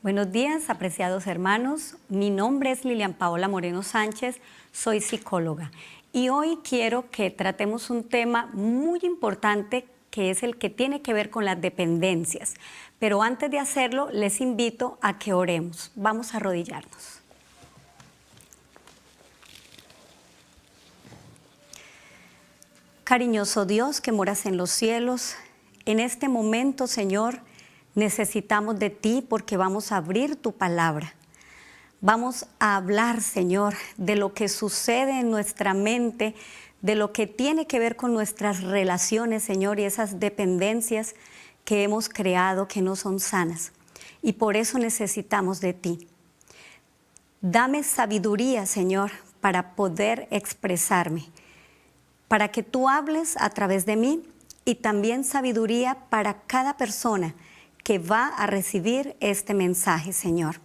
Buenos días, apreciados hermanos. Mi nombre es Lilian Paola Moreno Sánchez, soy psicóloga y hoy quiero que tratemos un tema muy importante que es el que tiene que ver con las dependencias. Pero antes de hacerlo, les invito a que oremos. Vamos a arrodillarnos. Cariñoso Dios que moras en los cielos, en este momento, Señor, necesitamos de ti porque vamos a abrir tu palabra. Vamos a hablar, Señor, de lo que sucede en nuestra mente, de lo que tiene que ver con nuestras relaciones, Señor, y esas dependencias que hemos creado que no son sanas. Y por eso necesitamos de ti. Dame sabiduría, Señor, para poder expresarme, para que tú hables a través de mí y también sabiduría para cada persona que va a recibir este mensaje, Señor.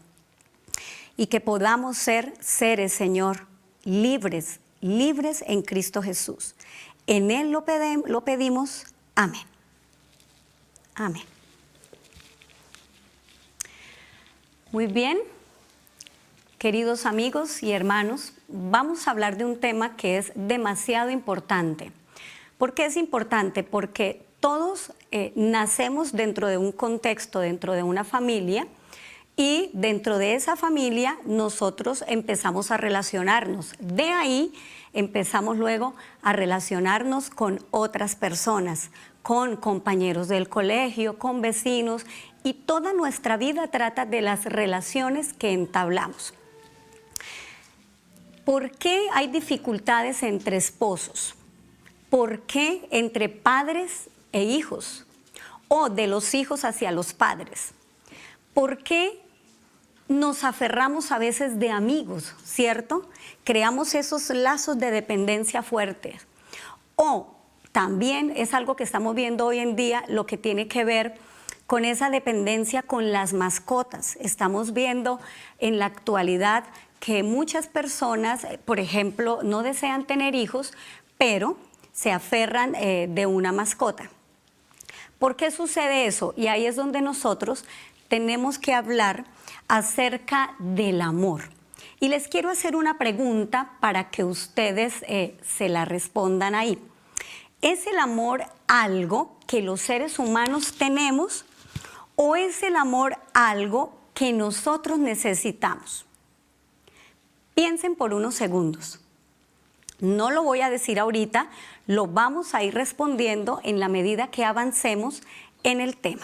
Y que podamos ser seres, Señor, libres en Cristo Jesús. En Él lo pedimos. Amén. Amén. Muy bien, queridos amigos y hermanos, vamos a hablar de un tema que es demasiado importante. ¿Por qué es importante? Porque todos nacemos dentro de un contexto, dentro de una familia, y dentro de esa familia nosotros empezamos a relacionarnos. De ahí empezamos luego a relacionarnos con otras personas, con compañeros del colegio, con vecinos, y toda nuestra vida trata de las relaciones que entablamos. ¿Por qué hay dificultades entre esposos? ¿Por qué entre padres e hijos? O de los hijos hacia los padres. ¿Por qué nos aferramos a veces de amigos, cierto? Creamos esos lazos de dependencia fuertes. O también es algo que estamos viendo hoy en día, lo que tiene que ver con esa dependencia con las mascotas. Estamos viendo en la actualidad que muchas personas, por ejemplo, no desean tener hijos, pero se aferran de una mascota. ¿Por qué sucede eso? Y ahí es donde nosotros tenemos que hablar acerca del amor. Y les quiero hacer una pregunta para que ustedes se la respondan ahí. ¿Es el amor algo que los seres humanos tenemos o es el amor algo que nosotros necesitamos? Piensen por unos segundos. No lo voy a decir ahorita, lo vamos a ir respondiendo en la medida que avancemos en el tema.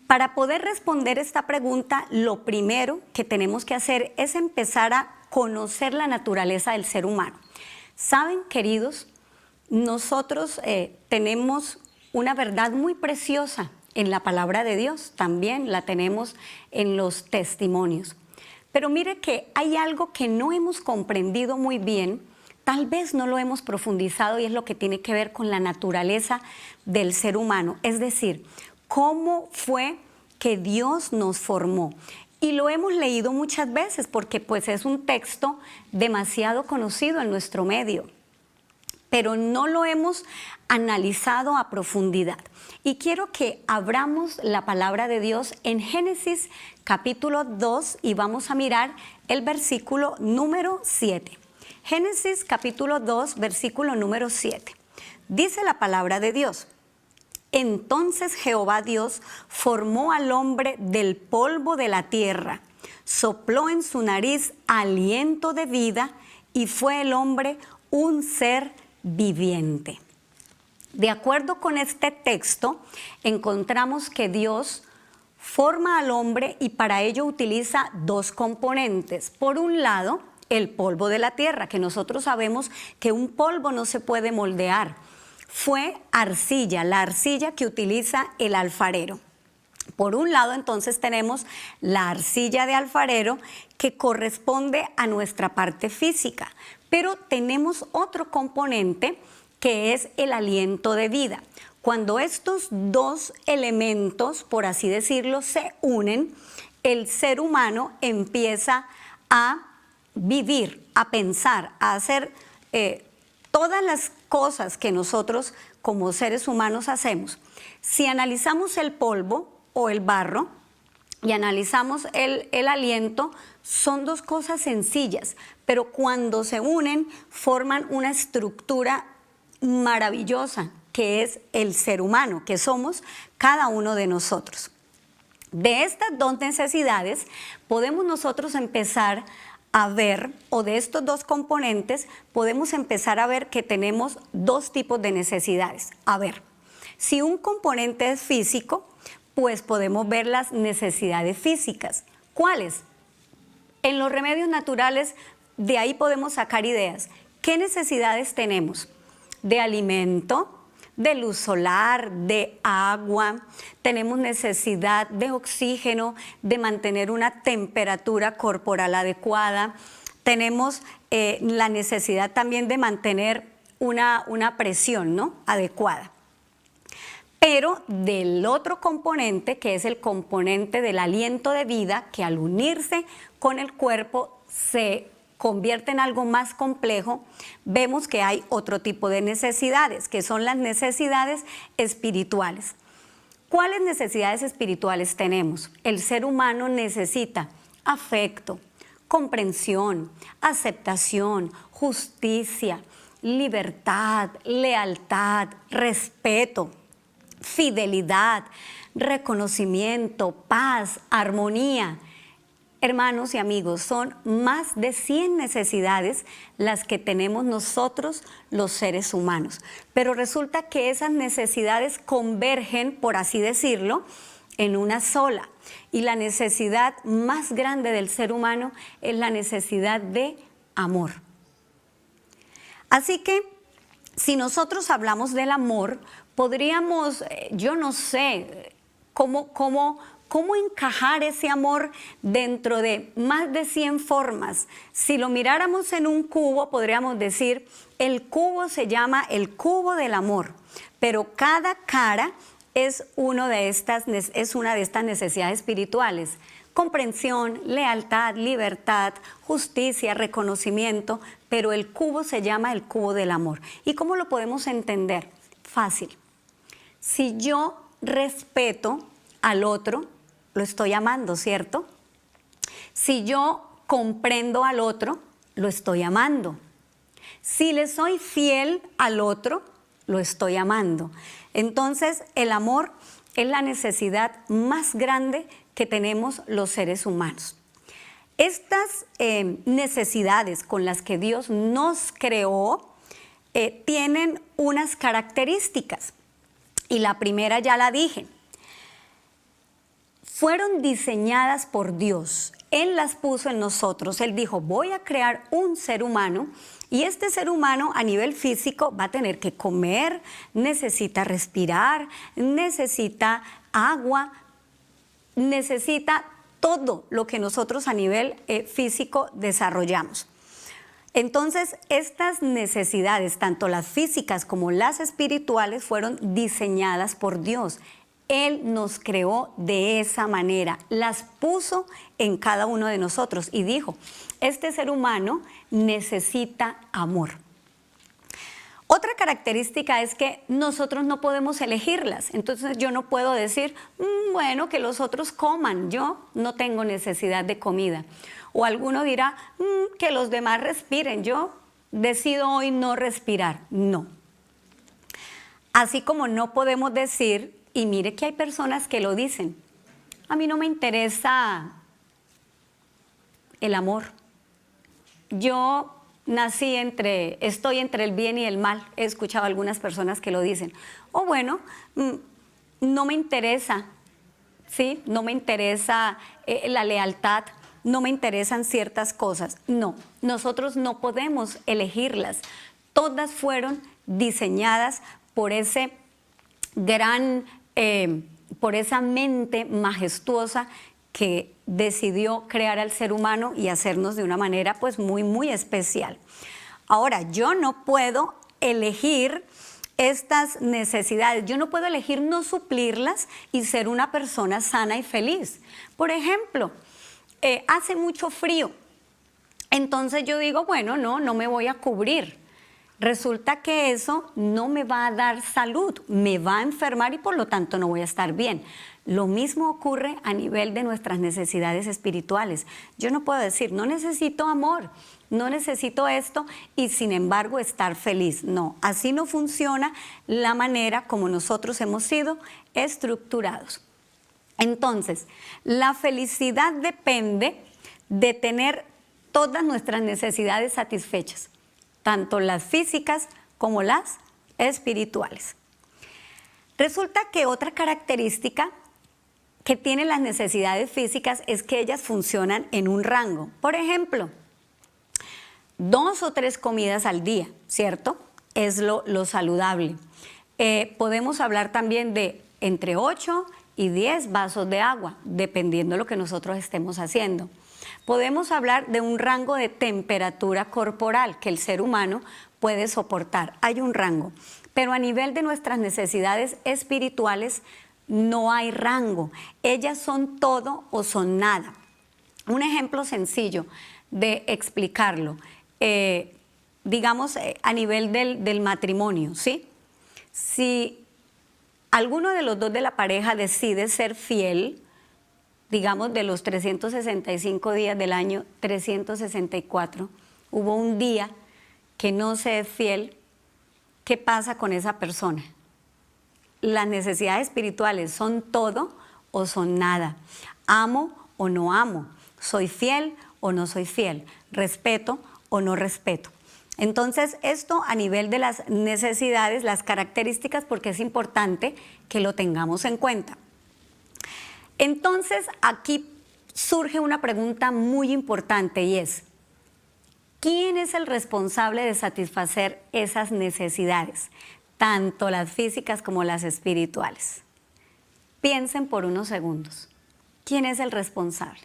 Para poder responder esta pregunta, lo primero que tenemos que hacer es empezar a conocer la naturaleza del ser humano. Saben, queridos, nosotros tenemos una verdad muy preciosa en la palabra de Dios, también la tenemos en los testimonios. Pero mire que hay algo que no hemos comprendido muy bien, tal vez no lo hemos profundizado y es lo que tiene que ver con la naturaleza del ser humano, es decir, cómo fue que Dios nos formó. Y lo hemos leído muchas veces porque pues es un texto demasiado conocido en nuestro medio, pero no lo hemos analizado a profundidad. Y quiero que abramos la palabra de Dios en Génesis capítulo 2 y vamos a mirar el versículo número 7. Génesis capítulo 2, versículo número 7. Dice la palabra de Dios: Entonces Jehová Dios formó al hombre del polvo de la tierra, sopló en su nariz aliento de vida y fue el hombre un ser viviente. De acuerdo con este texto, encontramos que Dios forma al hombre y para ello utiliza dos componentes. Por un lado, el polvo de la tierra, que nosotros sabemos que un polvo no se puede moldear. Fue arcilla, la arcilla que utiliza el alfarero. Por un lado, entonces, tenemos la arcilla de alfarero que corresponde a nuestra parte física, pero tenemos otro componente que es el aliento de vida. Cuando estos dos elementos, por así decirlo, se unen, el ser humano empieza a vivir, a pensar, a hacer todas las cosas que nosotros como seres humanos hacemos. Si analizamos el polvo o el barro, y analizamos el aliento, son dos cosas sencillas, pero cuando se unen forman una estructura maravillosa, que es el ser humano, que somos cada uno de nosotros. De estas dos necesidades podemos nosotros empezar a ver, o de estos dos componentes, podemos empezar a ver que tenemos dos tipos de necesidades. A ver, si un componente es físico, pues podemos ver las necesidades físicas. ¿Cuáles? En los remedios naturales, de ahí podemos sacar ideas. ¿Qué necesidades tenemos? De alimento, de luz solar, de agua, tenemos necesidad de oxígeno, de mantener una temperatura corporal adecuada, tenemos la necesidad también de mantener una presión, ¿no?, adecuada. Pero del otro componente, que es el componente del aliento de vida, que al unirse con el cuerpo se convierte en algo más complejo, vemos que hay otro tipo de necesidades, que son las necesidades espirituales. ¿Cuáles necesidades espirituales tenemos? El ser humano necesita afecto, comprensión, aceptación, justicia, libertad, lealtad, respeto, fidelidad, reconocimiento, paz, armonía. Hermanos y amigos, son más de 100 necesidades las que tenemos nosotros los seres humanos. Pero resulta que esas necesidades convergen, por así decirlo, en una sola. Y la necesidad más grande del ser humano es la necesidad de amor. Así que, si nosotros hablamos del amor, podríamos, yo no sé, cómo encajar ese amor dentro de más de 100 formas. Si lo miráramos en un cubo, podríamos decir, el cubo se llama el cubo del amor, pero cada cara es una de estas necesidades espirituales. Comprensión, lealtad, libertad, justicia, reconocimiento, pero el cubo se llama el cubo del amor. ¿Y cómo lo podemos entender? Fácil. Si yo respeto al otro, lo estoy amando, ¿cierto? Si yo comprendo al otro, lo estoy amando. Si le soy fiel al otro, lo estoy amando. Entonces, el amor es la necesidad más grande que tenemos los seres humanos. Estas necesidades con las que Dios nos creó tienen unas características. Y la primera ya la dije. Fueron diseñadas por Dios. Él las puso en nosotros. Él dijo, voy a crear un ser humano y este ser humano a nivel físico va a tener que comer, necesita respirar, necesita agua, necesita todo lo que nosotros a nivel físico desarrollamos. Entonces, estas necesidades, tanto las físicas como las espirituales, fueron diseñadas por Dios. Él nos creó de esa manera, las puso en cada uno de nosotros y dijo, este ser humano necesita amor. Otra característica es que nosotros no podemos elegirlas, entonces yo no puedo decir, bueno, que los otros coman, yo no tengo necesidad de comida. O alguno dirá, que los demás respiren, yo decido hoy no respirar. No. Así como no podemos decir, y mire que hay personas que lo dicen, a mí no me interesa el amor. Yo estoy entre el bien y el mal. He escuchado a algunas personas que lo dicen. O bueno, no me interesa, ¿sí? No me interesa la lealtad, no me interesan ciertas cosas. No, nosotros no podemos elegirlas. Todas fueron diseñadas por esa mente majestuosa que decidió crear al ser humano y hacernos de una manera pues muy, muy especial. Ahora, yo no puedo elegir estas necesidades, yo no puedo elegir no suplirlas y ser una persona sana y feliz. Por ejemplo, hace mucho frío, entonces yo digo, bueno, no me voy a cubrir. resulta que eso no me va a dar salud, me va a enfermar y por lo tanto no voy a estar bien. Lo mismo ocurre a nivel de nuestras necesidades espirituales. Yo no puedo decir, no necesito amor, no necesito esto y sin embargo estar feliz. No, así no funciona la manera como nosotros hemos sido estructurados. Entonces, la felicidad depende de tener todas nuestras necesidades satisfechas, tanto las físicas como las espirituales. Resulta que otra característica que tienen las necesidades físicas es que ellas funcionan en un rango. Por ejemplo, 2 o 3 comidas al día, ¿cierto? Es lo saludable. Podemos hablar también de entre 8 y 10 vasos de agua, dependiendo de lo que nosotros estemos haciendo. Podemos hablar de un rango de temperatura corporal que el ser humano puede soportar. Hay un rango, pero a nivel de nuestras necesidades espirituales no hay rango. Ellas son todo o son nada. Un ejemplo sencillo de explicarlo, digamos a nivel del matrimonio, ¿sí? Si alguno de los dos de la pareja decide ser fiel, digamos de los 365 días del año, 364, hubo un día que no se es fiel, ¿qué pasa con esa persona? Las necesidades espirituales son todo o son nada. Amo o no amo. Soy fiel o no soy fiel. Respeto o no respeto. Entonces, esto a nivel de las necesidades, las características, porque es importante que lo tengamos en cuenta. Entonces, aquí surge una pregunta muy importante y es, ¿quién es el responsable de satisfacer esas necesidades? Tanto las físicas como las espirituales. Piensen por unos segundos, ¿quién es el responsable?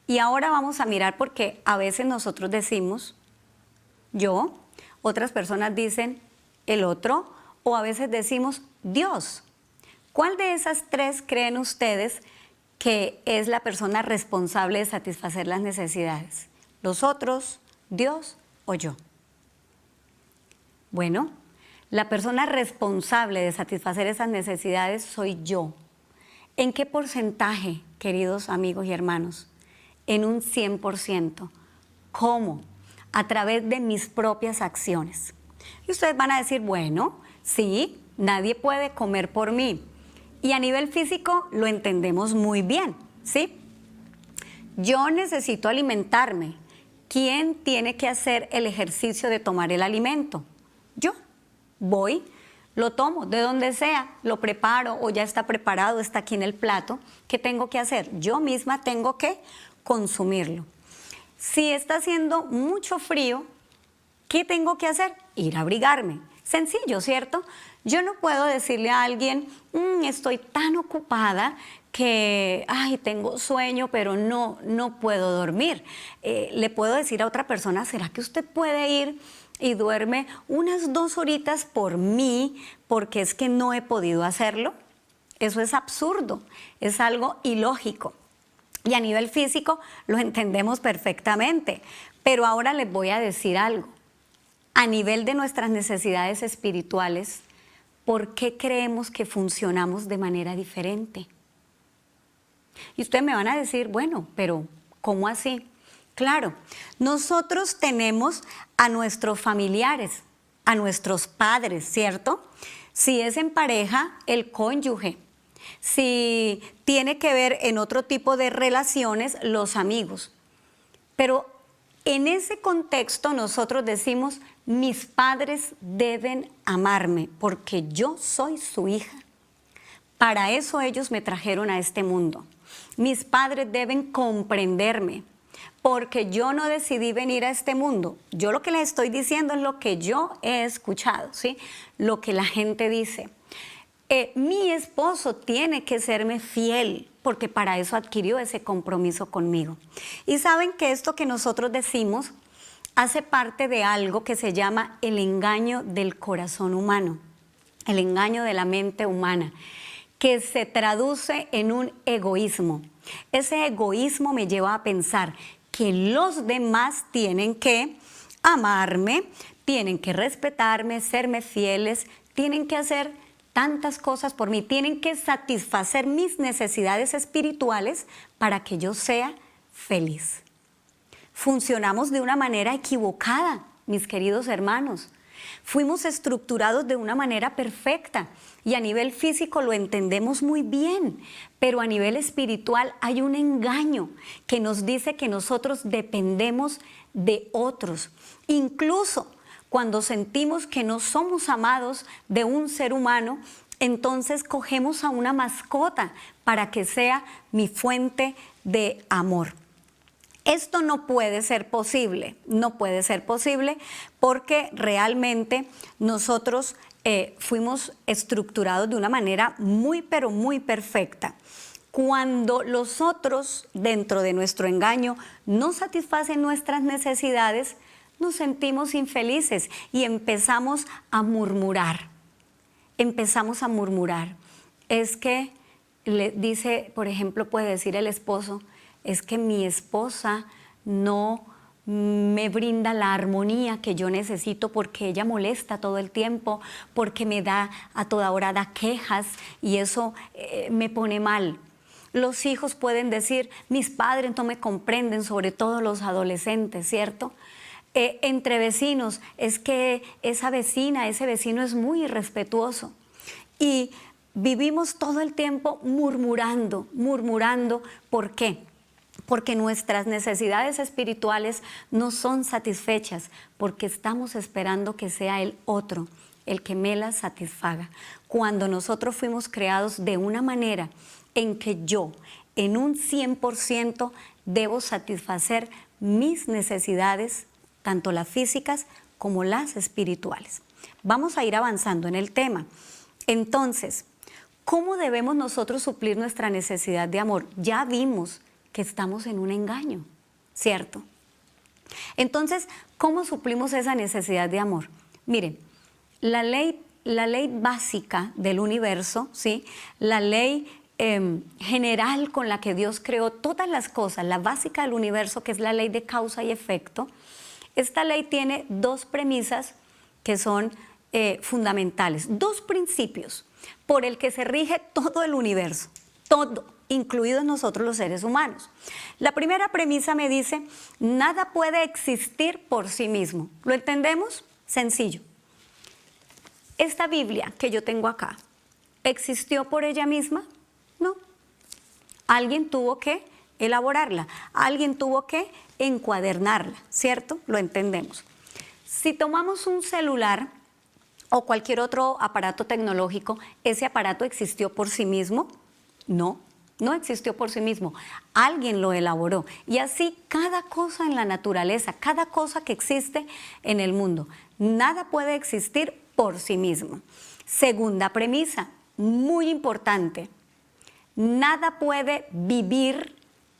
Y ahora vamos a mirar porque a veces nosotros decimos, yo, otras personas dicen el otro, o a veces decimos Dios. ¿Cuál de esas 3 creen ustedes que es la persona responsable de satisfacer las necesidades? ¿Los otros, Dios o yo? Bueno, la persona responsable de satisfacer esas necesidades soy yo. ¿En qué porcentaje, queridos amigos y hermanos? En un 100%. ¿Cómo? A través de mis propias acciones. Y ustedes van a decir, bueno, sí, nadie puede comer por mí. Y a nivel físico lo entendemos muy bien, ¿sí? Yo necesito alimentarme. ¿Quién tiene que hacer el ejercicio de tomar el alimento? Yo. Voy, lo tomo de donde sea, lo preparo o ya está preparado, está aquí en el plato. ¿Qué tengo que hacer? Yo misma tengo que consumirlo. Si está haciendo mucho frío, ¿qué tengo que hacer? Ir a abrigarme. Sencillo, ¿cierto? Yo no puedo decirle a alguien, estoy tan ocupada que tengo sueño, pero no puedo dormir. Le puedo decir a otra persona, ¿será que usted puede ir y duerme unas 2 horitas por mí porque es que no he podido hacerlo? Eso es absurdo, es algo ilógico. Y a nivel físico lo entendemos perfectamente. Pero ahora les voy a decir algo. A nivel de nuestras necesidades espirituales, ¿por qué creemos que funcionamos de manera diferente? Y ustedes me van a decir, bueno, pero ¿cómo así? Claro, nosotros tenemos a nuestros familiares, a nuestros padres, ¿cierto? Si es en pareja, el cónyuge. Si tiene que ver en otro tipo de relaciones, los amigos. Pero en ese contexto nosotros decimos, mis padres deben amarme porque yo soy su hija. Para eso ellos me trajeron a este mundo. Mis padres deben comprenderme porque yo no decidí venir a este mundo. Yo lo que les estoy diciendo es lo que yo he escuchado, ¿sí? Lo que la gente dice. Mi esposo tiene que serme fiel porque para eso adquirió ese compromiso conmigo. Y saben que esto que nosotros decimos hace parte de algo que se llama el engaño del corazón humano, el engaño de la mente humana, que se traduce en un egoísmo. Ese egoísmo me lleva a pensar que los demás tienen que amarme, tienen que respetarme, serme fieles, tienen que hacer tantas cosas por mí, tienen que satisfacer mis necesidades espirituales para que yo sea feliz. Funcionamos de una manera equivocada, mis queridos hermanos. Fuimos estructurados de una manera perfecta y a nivel físico lo entendemos muy bien, pero a nivel espiritual hay un engaño que nos dice que nosotros dependemos de otros. Incluso cuando sentimos que no somos amados de un ser humano, entonces cogemos a una mascota para que sea mi fuente de amor. Esto no puede ser posible, no puede ser posible porque realmente nosotros fuimos estructurados de una manera muy, pero muy perfecta. Cuando los otros, dentro de nuestro engaño, no satisfacen nuestras necesidades, nos sentimos infelices y empezamos a murmurar. Empezamos a murmurar. Es que, le dice, por ejemplo, puede decir el esposo, es que mi esposa no me brinda la armonía que yo necesito porque ella molesta todo el tiempo, porque me da a toda hora da quejas y eso me pone mal. Los hijos pueden decir, mis padres no me comprenden, sobre todo los adolescentes, ¿cierto? Entre vecinos, es que esa vecina, ese vecino es muy irrespetuoso. Y vivimos todo el tiempo murmurando, murmurando. ¿Por qué? Porque nuestras necesidades espirituales no son satisfechas, porque estamos esperando que sea el otro el que me las satisfaga. Cuando nosotros fuimos creados de una manera en que yo, en un 100%, debo satisfacer mis necesidades, tanto las físicas como las espirituales. Vamos a ir avanzando en el tema. Entonces, ¿cómo debemos nosotros suplir nuestra necesidad de amor? Ya vimos que estamos en un engaño, ¿cierto? Entonces, ¿cómo suplimos esa necesidad de amor? Miren, la ley básica del universo, ¿sí? La ley general con la que Dios creó todas las cosas, la básica del universo, que es la ley de causa y efecto, esta ley tiene dos premisas que son fundamentales, dos principios por el que se rige todo el universo, todo, incluidos nosotros los seres humanos. La primera premisa me dice, nada puede existir por sí mismo. ¿Lo entendemos? Sencillo. Esta Biblia que yo tengo acá, ¿existió por ella misma? No. Alguien tuvo que elaborarla, alguien tuvo que encuadernarla, ¿cierto? Lo entendemos. Si tomamos un celular o cualquier otro aparato tecnológico, ¿ese aparato existió por sí mismo? No, no existió por sí mismo. Alguien lo elaboró. Y así cada cosa en la naturaleza, cada cosa que existe en el mundo, nada puede existir por sí mismo. Segunda premisa, muy importante, nada puede vivir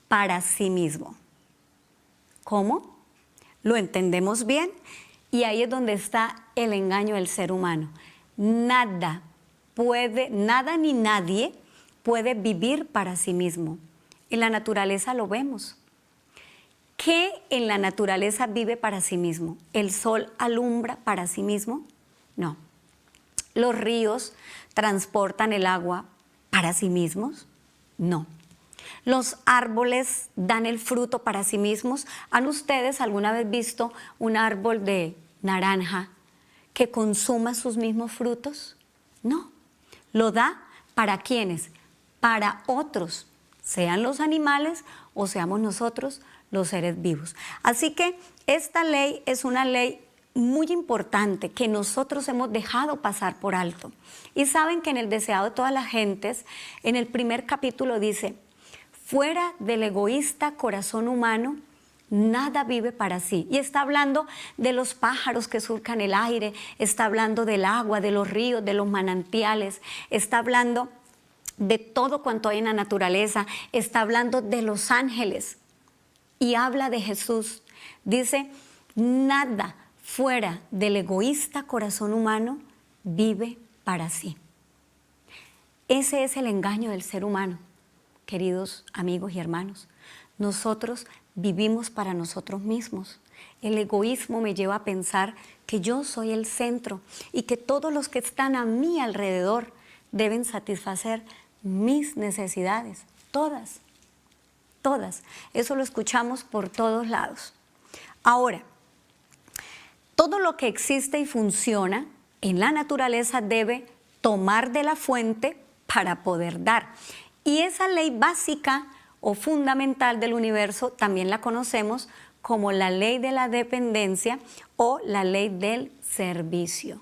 para sí mismo. ¿Cómo? ¿Lo entendemos bien? Y ahí es donde está el engaño del ser humano. Nada ni nadie puede vivir para sí mismo. En la naturaleza lo vemos. ¿Qué en la naturaleza vive para sí mismo? ¿El sol alumbra para sí mismo? No. ¿Los ríos transportan el agua para sí mismos? No. ¿Los árboles dan el fruto para sí mismos? ¿Han ustedes alguna vez visto un árbol de naranja que consuma sus mismos frutos? No. ¿Lo da para quiénes? Para otros, sean los animales o seamos nosotros los seres vivos. Así que esta ley es una ley muy importante que nosotros hemos dejado pasar por alto. Y saben que en el deseado de todas las gentes, en el primer capítulo dice, fuera del egoísta corazón humano, nada vive para sí. Y está hablando de los pájaros que surcan el aire, está hablando del agua, de los ríos, de los manantiales, está hablando de todo cuanto hay en la naturaleza, está hablando de los ángeles y habla de Jesús. Dice, nada fuera del egoísta corazón humano vive para sí. Ese es el engaño del ser humano, queridos amigos y hermanos. Nosotros vivimos para nosotros mismos. El egoísmo me lleva a pensar que yo soy el centro y que todos los que están a mi alrededor deben satisfacer mis necesidades, todas, todas. Eso lo escuchamos por todos lados. Ahora, todo lo que existe y funciona en la naturaleza debe tomar de la fuente para poder dar. Y esa ley básica o fundamental del universo también la conocemos como la ley de la dependencia o la ley del servicio.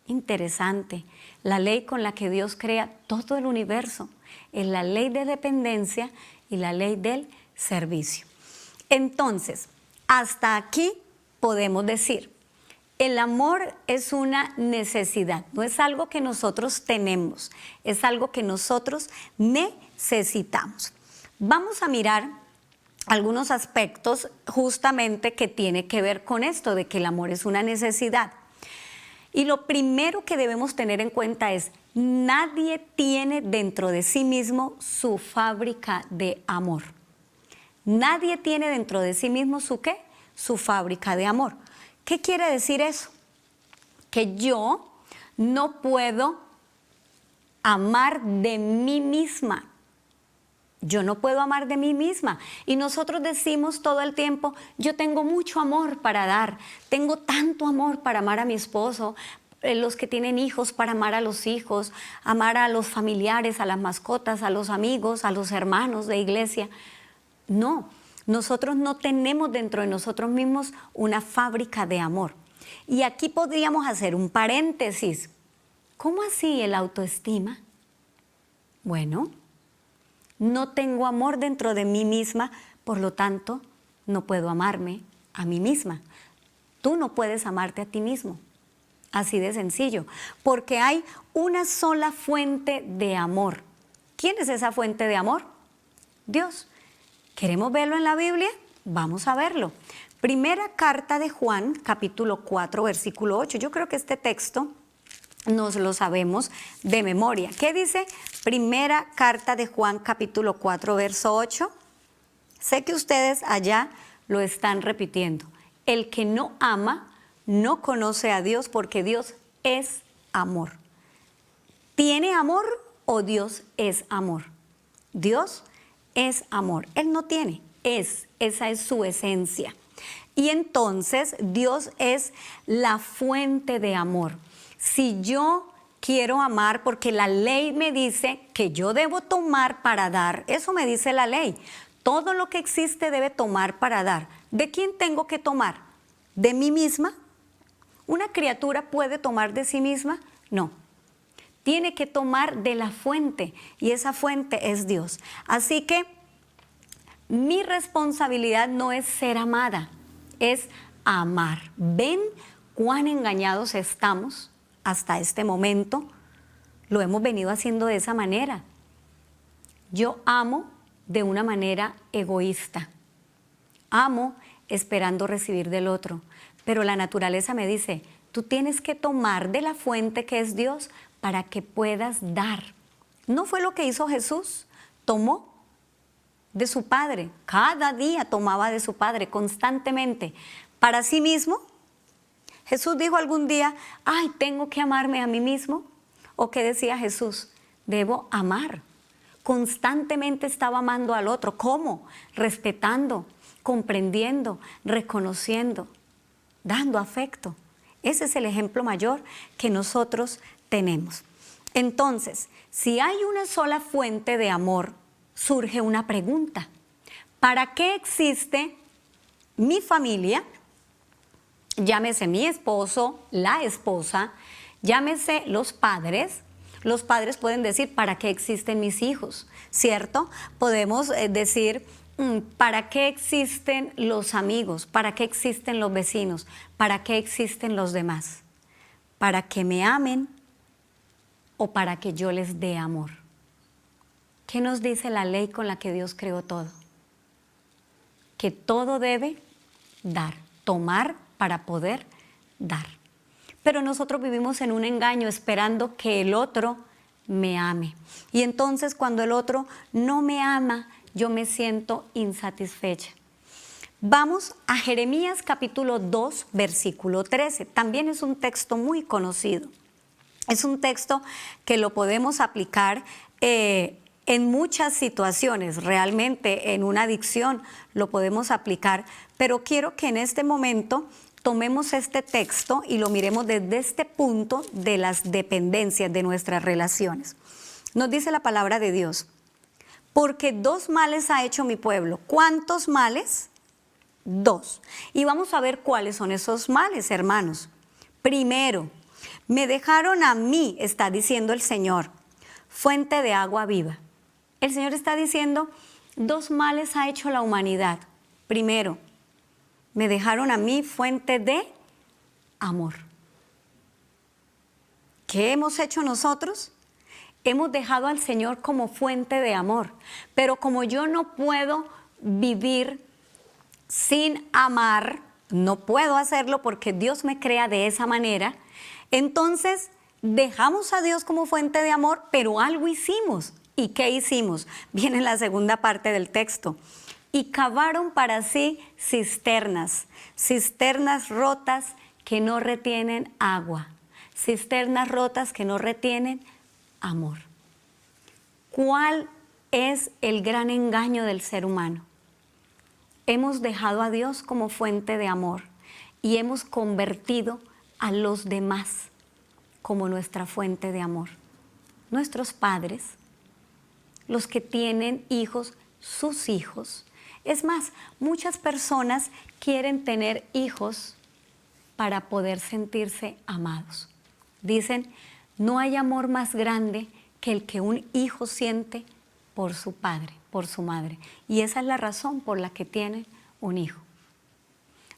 Interesante, la ley con la que Dios crea todo el universo es la ley de dependencia y la ley del servicio. Entonces, hasta aquí podemos decir, el amor es una necesidad, no es algo que nosotros tenemos, es algo que nosotros necesitamos. Vamos a mirar algunos aspectos justamente que tiene que ver con esto de que el amor es una necesidad. Y lo primero que debemos tener en cuenta es, nadie tiene dentro de sí mismo su fábrica de amor. Nadie tiene dentro de sí mismo su ¿qué? Su fábrica de amor. ¿Qué quiere decir eso? Que yo no puedo amar de mí misma. Yo no puedo amar de mí misma. Y nosotros decimos todo el tiempo, yo tengo mucho amor para dar, tengo tanto amor para amar a mi esposo, los que tienen hijos para amar a los hijos, amar a los familiares, a las mascotas, a los amigos, a los hermanos de iglesia. No, nosotros no tenemos dentro de nosotros mismos una fábrica de amor. Y aquí podríamos hacer un paréntesis. ¿Cómo así el autoestima? Bueno, no tengo amor dentro de mí misma, por lo tanto, no puedo amarme a mí misma. Tú no puedes amarte a ti mismo. Así de sencillo. Porque hay una sola fuente de amor. ¿Quién es esa fuente de amor? Dios. ¿Queremos verlo en la Biblia? Vamos a verlo. Primera carta de Juan, capítulo 4, versículo 8. Yo creo que este texto nos lo sabemos de memoria. ¿Qué dice? Primera carta de Juan, capítulo 4, verso 8. Sé que ustedes allá lo están repitiendo. El que no ama no conoce a Dios, porque Dios es amor. ¿Tiene amor o Dios es amor? Dios es amor. Él no tiene, esa es su esencia. Y entonces Dios es la fuente de amor. Si yo quiero amar, porque la ley me dice que yo debo tomar para dar, eso me dice la ley. Todo lo que existe debe tomar para dar. ¿De quién tengo que tomar? ¿De mí misma? ¿Una criatura puede tomar de sí misma? No. Tiene que tomar de la fuente, y esa fuente es Dios. Así que mi responsabilidad no es ser amada, es amar. ¿Ven cuán engañados estamos hasta este momento? Lo hemos venido haciendo de esa manera. Yo amo de una manera egoísta. Amo esperando recibir del otro. Pero la naturaleza me dice, tú tienes que tomar de la fuente que es Dios para que puedas dar. ¿No fue lo que hizo Jesús? Tomó de su Padre. Cada día tomaba de su Padre constantemente. Para sí mismo. Jesús dijo algún día, ay, tengo que amarme a mí mismo. ¿O qué decía Jesús? Debo amar. Constantemente estaba amando al otro. ¿Cómo? Respetando, comprendiendo, reconociendo, dando afecto. Ese es el ejemplo mayor que nosotros tenemos. Entonces, si hay una sola fuente de amor, surge una pregunta. ¿Para qué existe mi familia? Llámese mi esposo, la esposa, llámese los padres. Los padres pueden decir, ¿para qué existen mis hijos? ¿Cierto? Podemos decir, ¿para qué existen los amigos? ¿Para qué existen los vecinos? ¿Para qué existen los demás? ¿Para que me amen o para que yo les dé amor? ¿Qué nos dice la ley con la que Dios creó todo? Que todo debe dar, tomar para poder dar. Pero nosotros vivimos en un engaño esperando que el otro me ame. Y entonces cuando el otro no me ama, yo me siento insatisfecha. Vamos a Jeremías capítulo 2, versículo 13. También es un texto muy conocido. Es un texto que lo podemos aplicar en muchas situaciones. Realmente en una adicción lo podemos aplicar, pero quiero que en este momento tomemos este texto y lo miremos desde este punto de las dependencias de nuestras relaciones. Nos dice la palabra de Dios: porque dos males ha hecho mi pueblo. ¿Cuántos males? Dos. Y vamos a ver cuáles son esos males, hermanos. Primero, me dejaron a mí, está diciendo el Señor, fuente de agua viva. El Señor está diciendo, dos males ha hecho la humanidad. Primero, me dejaron a mí fuente de amor. ¿Qué hemos hecho nosotros? Hemos dejado al Señor como fuente de amor. Pero como yo no puedo vivir sin amar, no puedo hacerlo porque Dios me crea de esa manera, entonces dejamos a Dios como fuente de amor, pero algo hicimos. ¿Y qué hicimos? Viene en la segunda parte del texto. Y cavaron para sí cisternas, cisternas rotas que no retienen agua, cisternas rotas que no retienen amor. ¿Cuál es el gran engaño del ser humano? Hemos dejado a Dios como fuente de amor y hemos convertido a los demás como nuestra fuente de amor. Nuestros padres, los que tienen hijos, sus hijos. Es más, muchas personas quieren tener hijos para poder sentirse amados. Dicen, no hay amor más grande que el que un hijo siente por su padre, por su madre. Y esa es la razón por la que tienen un hijo.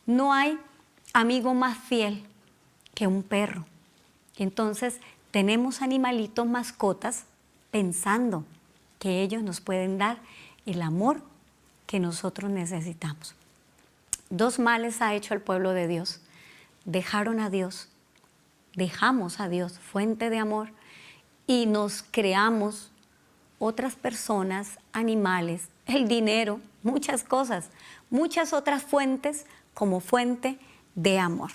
No hay amigo más fiel que un perro. Entonces tenemos animalitos, mascotas, pensando que ellos nos pueden dar el amor que nosotros necesitamos. Dos males ha hecho el pueblo de Dios. Dejaron a Dios, dejamos a Dios, fuente de amor, y nos creamos otras personas, animales, el dinero, muchas cosas, muchas otras fuentes como fuente de amor.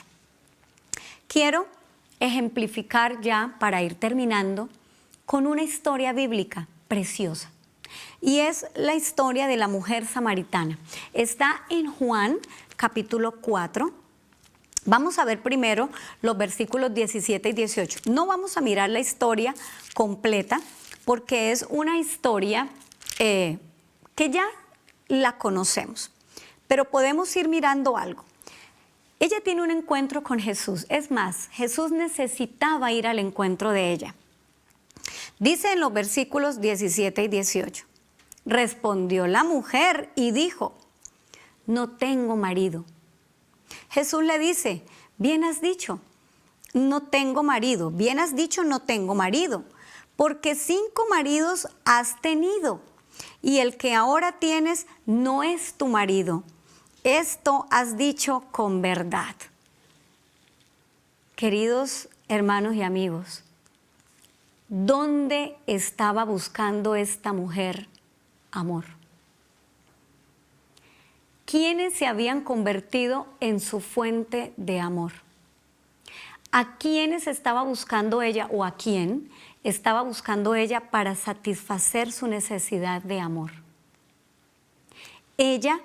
Quiero ejemplificar ya, para ir terminando, con una historia bíblica preciosa. Y es la historia de la mujer samaritana. Está en Juan capítulo 4. Vamos a ver primero los versículos 17 y 18. No vamos a mirar la historia completa porque es una historia que ya la conocemos. Pero podemos ir mirando algo. Ella tiene un encuentro con Jesús. Es más, Jesús necesitaba ir al encuentro de ella. Dice en los versículos 17 y 18. Respondió la mujer y dijo, no tengo marido. Jesús le dice, bien has dicho, no tengo marido. Bien has dicho, no tengo marido, porque 5 maridos has tenido, y el que ahora tienes no es tu marido. Esto has dicho con verdad. Queridos hermanos y amigos, ¿dónde estaba buscando esta mujer amor? ¿Quiénes se habían convertido en su fuente de amor? ¿A quiénes estaba buscando ella o a quién estaba buscando ella para satisfacer su necesidad de amor? Ella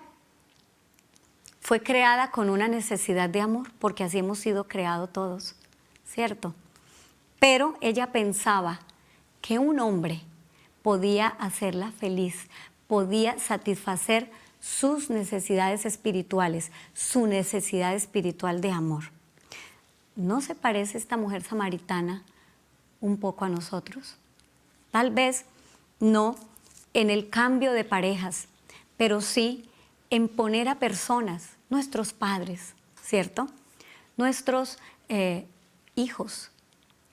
fue creada con una necesidad de amor, porque así hemos sido creados todos, ¿cierto? Pero ella pensaba que un hombre podía hacerla feliz, podía satisfacer sus necesidades espirituales, su necesidad espiritual de amor. ¿No se parece esta mujer samaritana un poco a nosotros? Tal vez no en el cambio de parejas, pero sí en poner a personas, nuestros padres, ¿cierto? Nuestros hijos,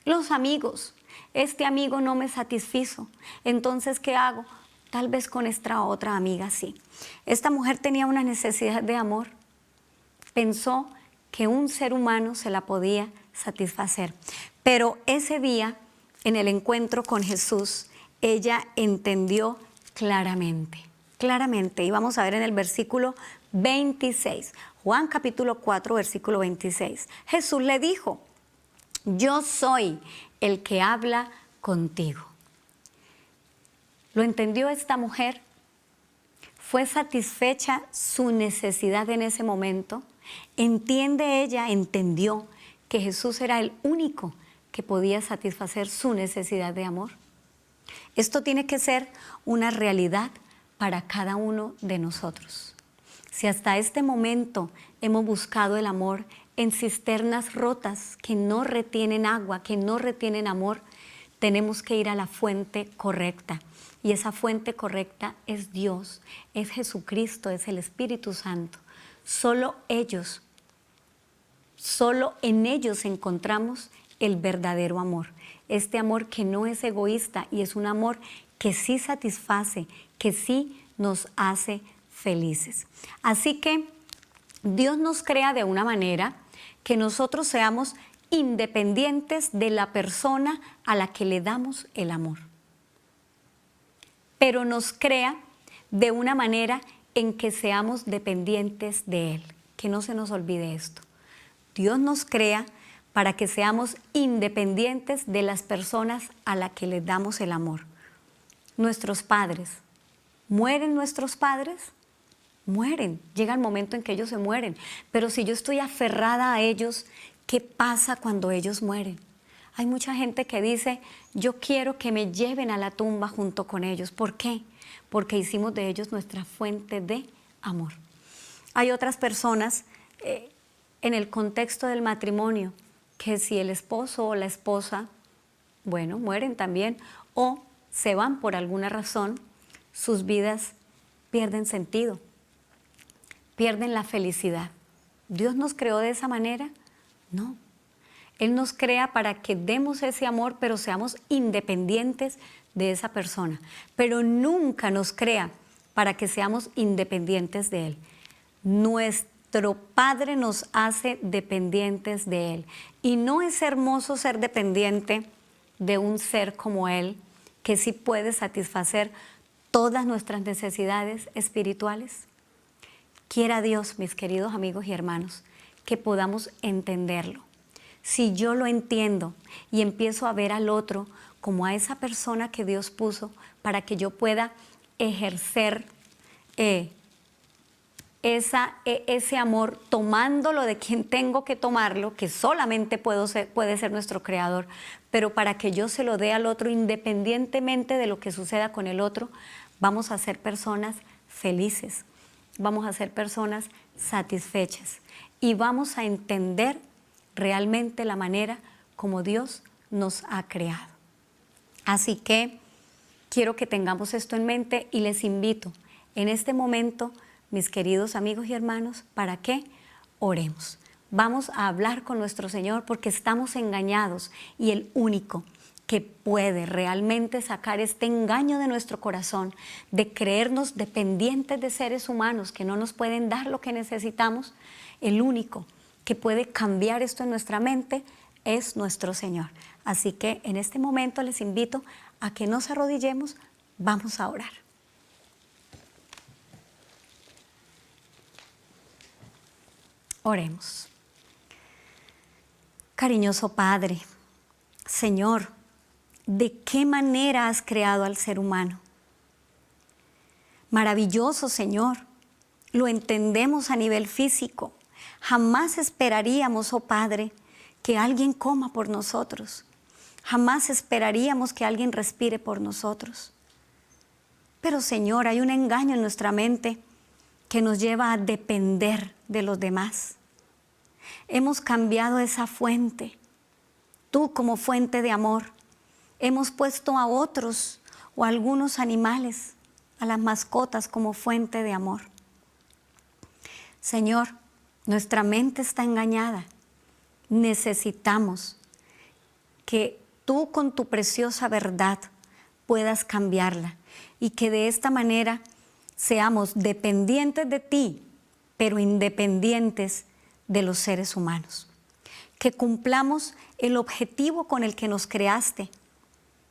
los amigos. Este amigo no me satisfizo, entonces ¿qué hago? Tal vez con esta otra amiga sí. Esta mujer tenía una necesidad de amor. Pensó que un ser humano se la podía satisfacer. Pero ese día, en el encuentro con Jesús, ella entendió claramente. Y vamos a ver en el versículo 26. Juan capítulo 4, versículo 26. Jesús le dijo, yo soy el que habla contigo. ¿Lo entendió esta mujer? ¿Fue satisfecha su necesidad en ese momento? Entendió que Jesús era el único que podía satisfacer su necesidad de amor. Esto tiene que ser una realidad para cada uno de nosotros. Si hasta este momento hemos buscado el amor en cisternas rotas que no retienen agua, que no retienen amor, tenemos que ir a la fuente correcta. Y esa fuente correcta es Dios, es Jesucristo, es el Espíritu Santo. Solo en ellos encontramos el verdadero amor. Este amor que no es egoísta y es un amor que sí satisface, que sí nos hace felices. Así que Dios nos crea de una manera que nosotros seamos independientes de la persona a la que le damos el amor. Pero nos crea de una manera en que seamos dependientes de Él. Que no se nos olvide esto. Dios nos crea para que seamos independientes de las personas a las que les damos el amor. Nuestros padres. ¿Mueren nuestros padres? Mueren. Llega el momento en que ellos se mueren. Pero si yo estoy aferrada a ellos, ¿qué pasa cuando ellos mueren? Hay mucha gente que dice, yo quiero que me lleven a la tumba junto con ellos. ¿Por qué? Porque hicimos de ellos nuestra fuente de amor. Hay otras personas en el contexto del matrimonio que si el esposo o la esposa, bueno, mueren también o se van por alguna razón, sus vidas pierden sentido, pierden la felicidad. ¿Dios nos creó de esa manera? No. Él nos crea para que demos ese amor, pero seamos independientes de esa persona. Pero nunca nos crea para que seamos independientes de Él. Nuestro Padre nos hace dependientes de Él. Y no es hermoso ser dependiente de un ser como Él, que sí puede satisfacer todas nuestras necesidades espirituales. Quiera Dios, mis queridos amigos y hermanos, que podamos entenderlo. Si yo lo entiendo y empiezo a ver al otro como a esa persona que Dios puso para que yo pueda ejercer ese amor, tomándolo de quien tengo que tomarlo, que solamente puede ser nuestro Creador, pero para que yo se lo dé al otro independientemente de lo que suceda con el otro, vamos a ser personas felices, vamos a ser personas satisfechas y vamos a entender realmente la manera como Dios nos ha creado. Así que quiero que tengamos esto en mente y les invito en este momento, mis queridos amigos y hermanos, para que oremos. Vamos a hablar con nuestro Señor porque estamos engañados y el único que puede realmente sacar este engaño de nuestro corazón, de creernos dependientes de seres humanos que no nos pueden dar lo que necesitamos, el único que puede cambiar esto en nuestra mente es nuestro Señor. Así que en este momento les invito a que nos arrodillemos, vamos a orar. Oremos. Cariñoso Padre, Señor, ¿de qué manera has creado al ser humano? Maravilloso, Señor, lo entendemos a nivel físico. Jamás esperaríamos, oh Padre, que alguien coma por nosotros. Jamás esperaríamos que alguien respire por nosotros. Pero, Señor, hay un engaño en nuestra mente que nos lleva a depender de los demás. Hemos cambiado esa fuente, tú como fuente de amor. Hemos puesto a otros o a algunos animales, a las mascotas como fuente de amor. Señor, nuestra mente está engañada. Necesitamos que tú con tu preciosa verdad puedas cambiarla y que de esta manera seamos dependientes de ti, pero independientes de los seres humanos. Que cumplamos el objetivo con el que nos creaste.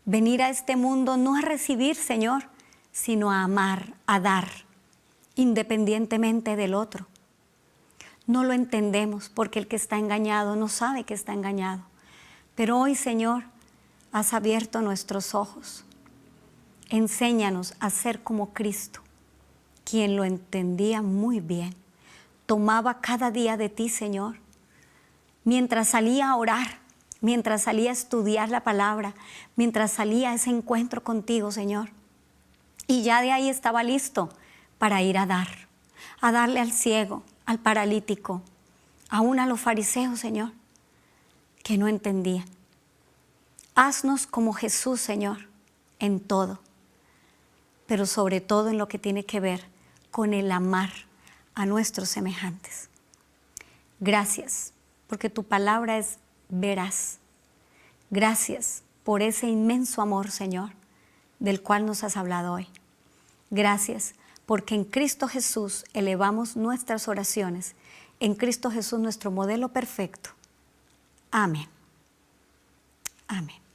Venir a este mundo no a recibir, Señor, sino a amar, a dar. independientemente del otro. No lo entendemos porque el que está engañado no sabe que está engañado. Pero hoy, Señor, has abierto nuestros ojos. Enséñanos a ser como Cristo, quien lo entendía muy bien. Tomaba cada día de ti, Señor. Mientras salía a orar, mientras salía a estudiar la palabra, mientras salía a ese encuentro contigo, Señor. Y ya de ahí estaba listo para ir a darle al ciego, al paralítico, aún a los fariseos, Señor, que no entendían. Haznos como Jesús, Señor, en todo, pero sobre todo en lo que tiene que ver con el amar a nuestros semejantes. Gracias, porque tu palabra es veraz. Gracias por ese inmenso amor, Señor, del cual nos has hablado hoy. Gracias, porque en Cristo Jesús elevamos nuestras oraciones, en Cristo Jesús nuestro modelo perfecto. Amén. Amén.